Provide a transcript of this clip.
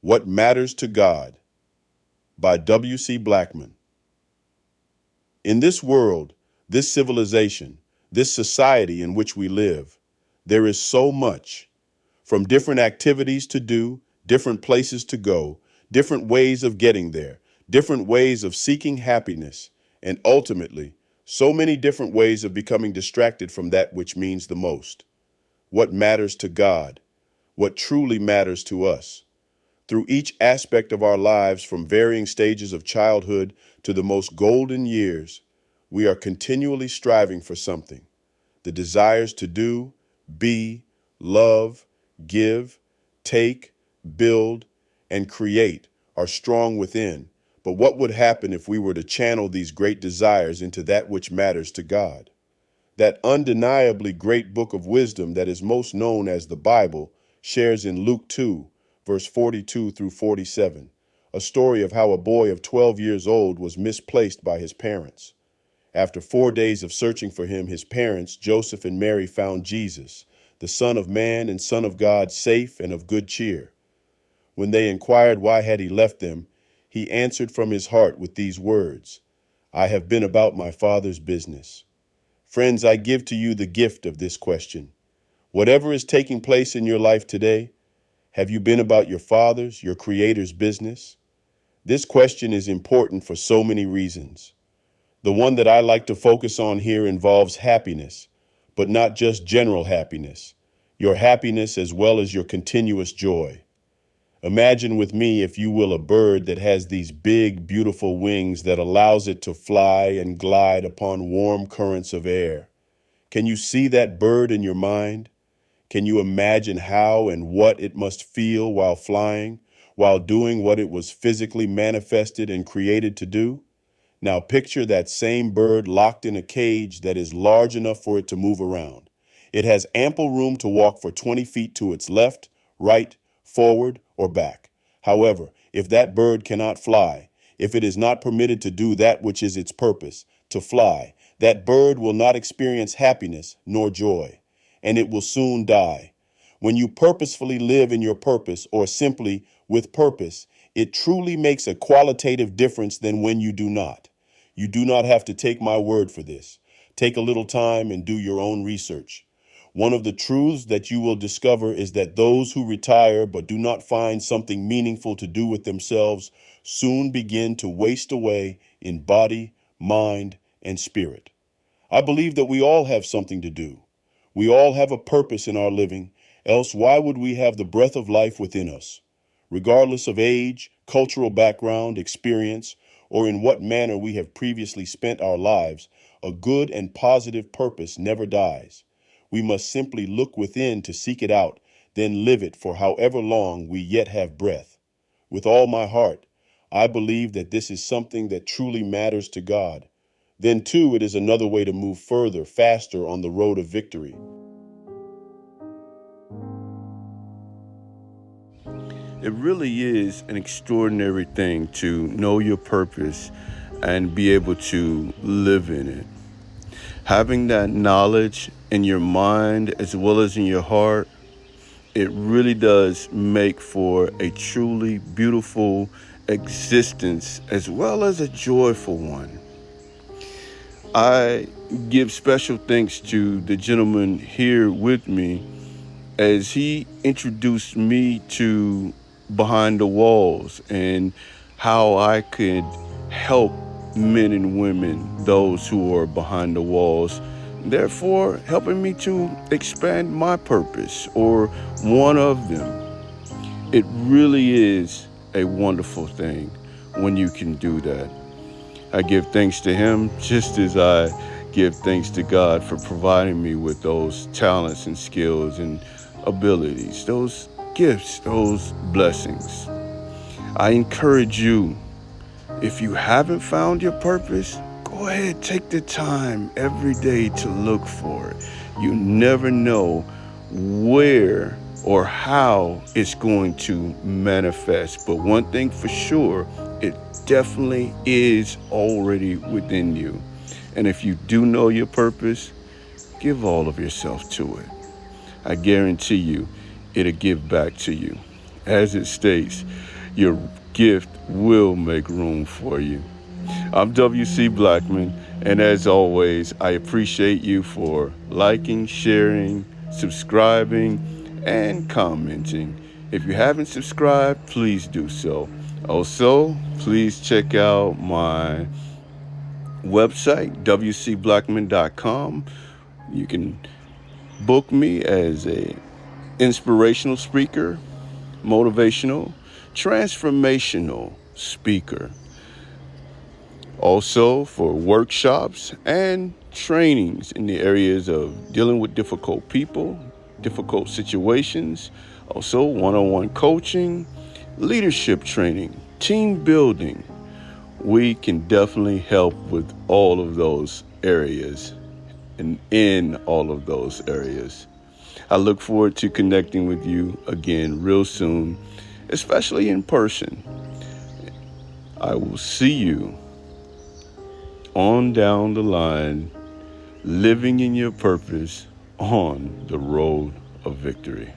What Matters to God by W.C. Blackman. In this world, this civilization, this society in which we live, there is so much, from different activities to do, different places to go, different ways of getting there, different ways of seeking happiness, and ultimately, so many different ways of becoming distracted from that which means the most. What matters to God? What truly matters to us? Through each aspect of our lives, from varying stages of childhood to the most golden years, we are continually striving for something. The desires to do, be, love, give, take, build, and create are strong within. But what would happen if we were to channel these great desires into that which matters to God? That undeniably great book of wisdom that is most known as the Bible shares in Luke 2, verse 42 through 47, a story of how a boy of 12 years old was misplaced by his parents. After 4 days of searching for him, his parents, Joseph and Mary, found Jesus, the Son of Man and Son of God, safe and of good cheer. When they inquired why had he left them, he answered from his heart with these words, "I have been about my Father's business." Friends, I give to you the gift of this question. Whatever is taking place in your life today, have you been about your Father's, your Creator's business? This question is important for so many reasons. The one that I like to focus on here involves happiness, but not just general happiness, your happiness as well as your continuous joy. Imagine with me, if you will, a bird that has these big, beautiful wings that allows it to fly and glide upon warm currents of air. Can you see that bird in your mind? Can you imagine how and what it must feel while flying, while doing what it was physically manifested and created to do? Now picture that same bird locked in a cage that is large enough for it to move around. It has ample room to walk for 20 feet to its left, right, forward, or back. However, if that bird cannot fly, if it is not permitted to do that which is its purpose, to fly, that bird will not experience happiness nor joy, and it will soon die. When you purposefully live in your purpose, or simply with purpose, it truly makes a qualitative difference than when you do not. You do not have to take my word for this. Take a little time and do your own research. One of the truths that you will discover is that those who retire but do not find something meaningful to do with themselves soon begin to waste away in body, mind, and spirit. I believe that we all have something to do. We all have a purpose in our living, else why would we have the breath of life within us? Regardless of age, cultural background, experience, or in what manner we have previously spent our lives, a good and positive purpose never dies. We must simply look within to seek it out, then live it for however long we yet have breath. With all my heart, I believe that this is something that truly matters to God. Then too, it is another way to move further, faster on the road of victory. It really is an extraordinary thing to know your purpose and be able to live in it. Having that knowledge in your mind as well as in your heart, it really does make for a truly beautiful existence as well as a joyful one. I give special thanks to the gentleman here with me as he introduced me to Behind the Walls and how I could help men and women, those who are behind the walls, therefore helping me to expand my purpose or one of them. It really is a wonderful thing when you can do that. I give thanks to him just as I give thanks to God for providing me with those talents and skills and abilities, those gifts, those blessings. I encourage you, if you haven't found your purpose, go ahead, take the time every day to look for it. You never know where or how it's going to manifest. But one thing for sure, it definitely is already within you. And if you do know your purpose, give all of yourself to it. I guarantee you, it'll give back to you. As it states, your gift will make room for you. I'm W.C. Blackman, and as always, I appreciate you for liking, sharing, subscribing, and commenting. If you haven't subscribed, please do so. Also, please check out my website, wcblackman.com. You can book me as a inspirational speaker, motivational, transformational speaker. Also for workshops and trainings in the areas of dealing with difficult people, difficult situations, also one-on-one coaching, leadership training, team building. We can definitely help with all of those areas and in all of those areas. I look forward to connecting with you again real soon, especially in person. I will see you on down the line, living in your purpose on the road of victory.